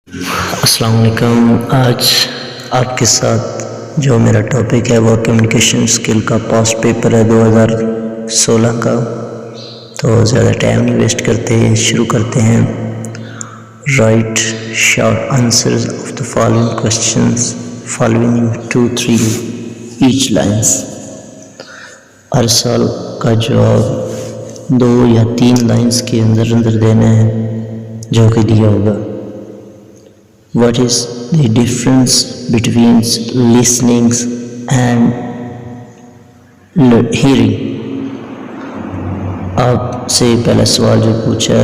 अस्सलाम वालेकुम। आज आपके साथ जो मेरा टॉपिक है वो कम्युनिकेशन स्किल का पास्ट पेपर है 2016 का। तो ज़्यादा टाइम नहीं वेस्ट करते, शुरू करते हैं। Write short answers of the following questions following 2-3 each lines. हर साल का जवाब 2 या 3 लाइन्स के अंदर अंदर देना है जो कि दिया होगा। What is the difference between listening and hearing? आपसे पहला सवाल जो पूछा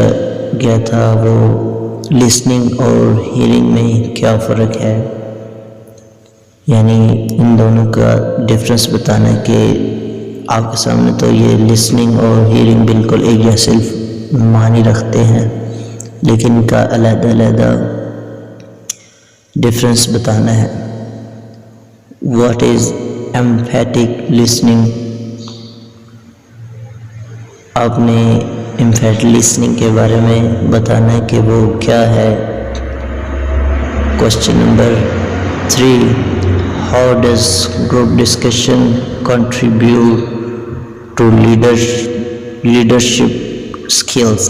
गया था वो लिसनिंग और हीयरिंग में क्या फ़र्क है, यानी इन दोनों का डिफरेंस बताना है कि आपके सामने तो ये लिसनिंग और हीयरिंग बिल्कुल एक जैसे मानी रखते हैं, लेकिन इनका अलग-अलग डिफरेंस बताना है। What is emphatic listening? आपने एम्फेटिक लिसनिंग के बारे में बताना है कि वो क्या है। Question number 3, how does group discussion contribute to leadership skills?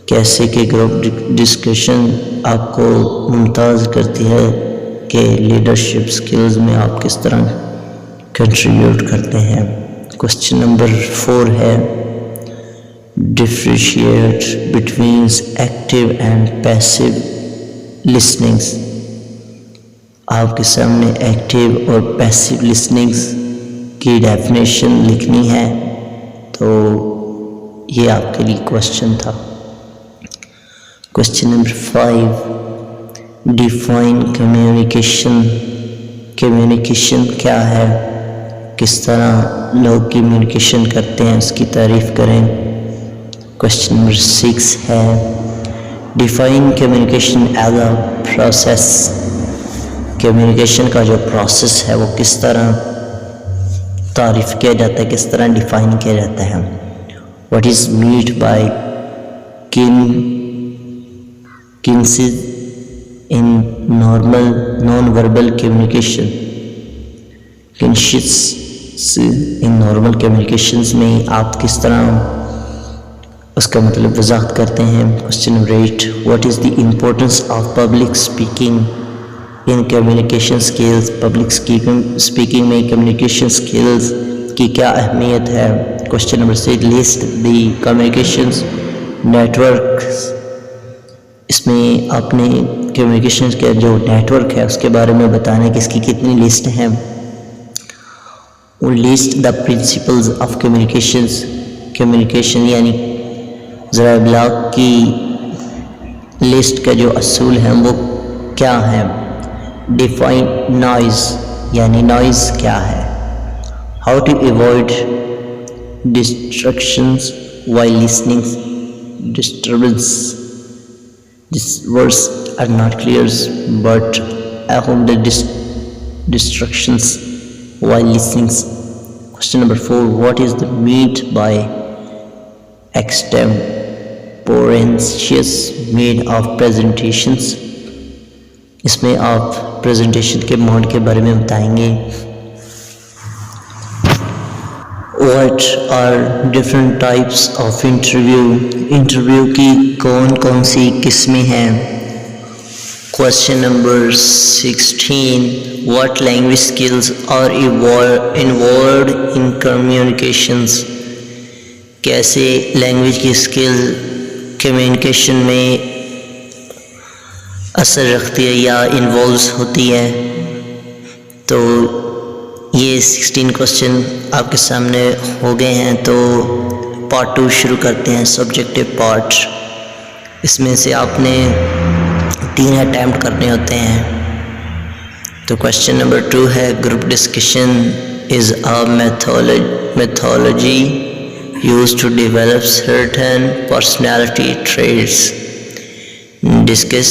कैसे कि ग्रुप डिस्कशन आपको मुमताज़ करती है कि लीडरशिप स्किल्स में आप किस तरह कंट्रीब्यूट करते हैं। क्वेश्चन नंबर 4 है, differentiate between active and passive listenings. आपके सामने एक्टिव और पैसिव लिसनिंग्स की डेफिनेशन लिखनी है, तो ये आपके लिए क्वेश्चन था। Question number 5, define communication. Communication क्या है, किस तरह लोग कम्युनिकेशन करते हैं, उसकी तारीफ़ करें। क्वेश्चन नंबर 6 है, define communication as a process. Communication का जो प्रोसेस है वो किस तरह तारीफ़ किया जाता है, किस तरह डिफाइन किया जाता है। What is meant by kinesis in normal non verbal communication. Kinesis in normal communications में आप किस तरह उसका मतलब वजाहत करते हैं। Question number 8, what is the importance of public speaking in communication skills. Public speaking में कम्युनिकेशन स्किल्स की क्या अहमियत है। Question number 6, list the communications networks. इसमें आपने कम्युनिकेशन का जो नेटवर्क है उसके बारे में बताना है कि इसकी कितनी लिस्ट हैं। List the principles of communication यानी ज़रा ब्लॉग की लिस्ट का जो असूल हैं वो क्या है। डिफाइन नॉइज़ यानी नॉइज़ क्या है। How to avoid distractions while listening. These words are not clear, but I hope the distractions while listening. Question number 4, what is the meat by extemporaneous made of presentations? इसमें आप presentation के mode के बारे में बताएंगे। What are different types of interview? Interview की कौन कौन सी किस्में हैं। Question number 16, what language skills are involved in communications? कैसे लैंग्वेज की स्किल कम्युनिकेशन में असर रखती है या इन्वॉल्व होती है। तो ये 16 क्वेश्चन आपके सामने हो गए हैं। तो पार्ट 2 शुरू करते हैं, सब्जेक्टिव पार्ट। इसमें से आपने 3 अटैम्प्ट करने होते हैं। तो क्वेश्चन नंबर 2 है, group discussion is a methodology used to develop certain personality traits. Discuss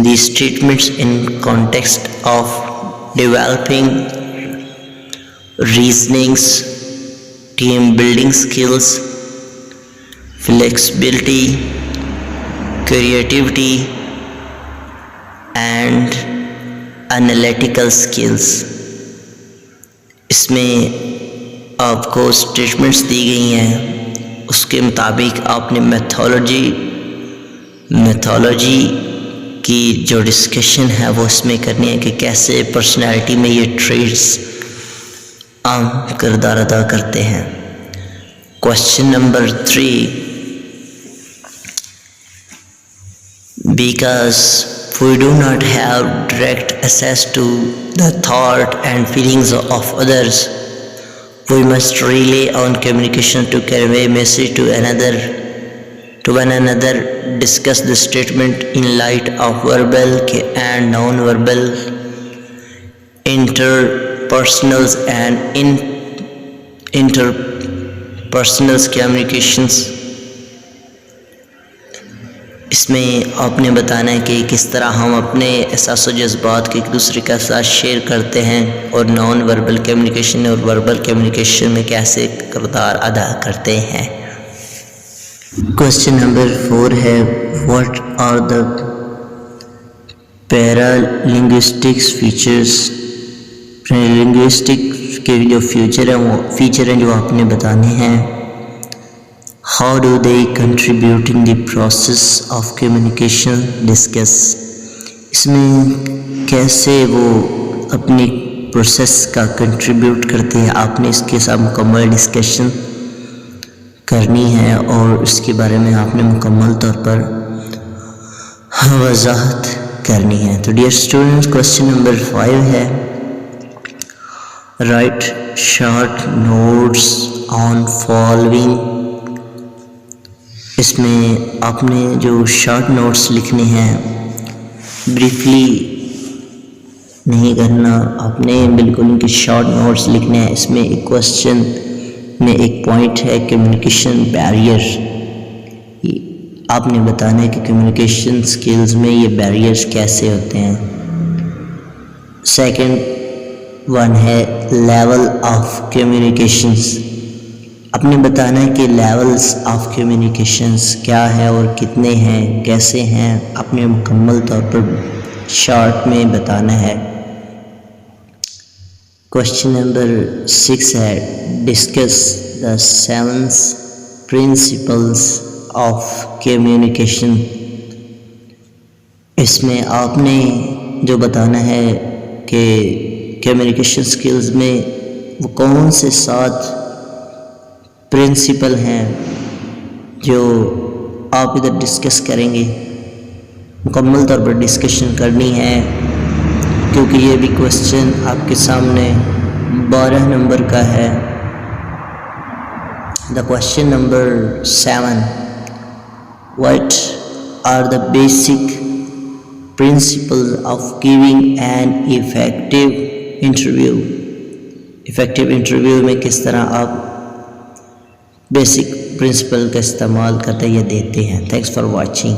these statements in context of developing reasonings, team building skills, flexibility, creativity, and analytical skills. इसमें आपको स्टेटमेंट्स दी गई हैं, उसके मुताबिक आपने मैथोलॉजी की जो डिस्कशन है वो इसमें करनी है कि कैसे पर्सनैलिटी में ये ट्रेड्स आम किरदार अदा करते हैं। Question number 3, because we do not have direct access to the thought and feelings of others, we must rely on communication to convey message to one another. Discuss the statement in light of verbal and non-verbal, interpersonal and interpersonal communications। इसमें आपने बताना है कि किस तरह हम अपने एहसास और जज्बात को एक दूसरे के साथ शेयर करते हैं और नॉन वर्बल कम्युनिकेशन और वर्बल कम्युनिकेशन में कैसे किरदार अदा करते हैं। क्वेश्चन नंबर 4 है, what are the paralinguistics features. Paralinguistic के जो फीचर हैं जो आपने बताने हैं। How do they contribute in the process of communication? Discuss। इसमें कैसे वो अपनी प्रोसेस का कंट्रीब्यूट करते हैं, आपने इसके साथ मुकम्मल डिस्कशन करनी है और इसके बारे में आपने मुकम्मल तौर पर वजाहत करनी है। तो डियर स्टूडेंट्स, क्वेश्चन नंबर 5 है, right short notes on following. इसमें आपने जो शॉर्ट नोट्स लिखने हैं, ब्रीफली नहीं करना, आपने बिल्कुल इनके शॉर्ट नोट्स लिखने हैं। इसमें एक क्वेश्चन में एक पॉइंट है कम्युनिकेशन बैरियर। आपने बताना है कि कम्युनिकेशन स्किल्स में ये बैरियर्स कैसे होते हैं। सेकंड वन है लेवल ऑफ कम्युनिकेशंस। आपने बताना है कि लेवल्स ऑफ कम्युनिकेशंस क्या है और कितने हैं, कैसे हैं, आपने मुकम्मल तौर पर शॉर्ट में बताना है। क्वेश्चन नंबर 6 है, discuss the 7 principles of communication. इसमें आपने जो बताना है कि कम्युनिकेशन स्किल्स में वो कौन से 7 प्रिंसिपल हैं जो आप इधर डिस्कस करेंगे। मुकम्मल तौर पर डिस्कशन करनी है क्योंकि ये भी क्वेश्चन आपके सामने 12 नंबर का है। The question number 7, what are the basic principles of giving an effective interview. Effective interview में किस तरह आप बेसिक प्रिंसिपल का इस्तेमाल करते या देते हैं। Thanks for watching.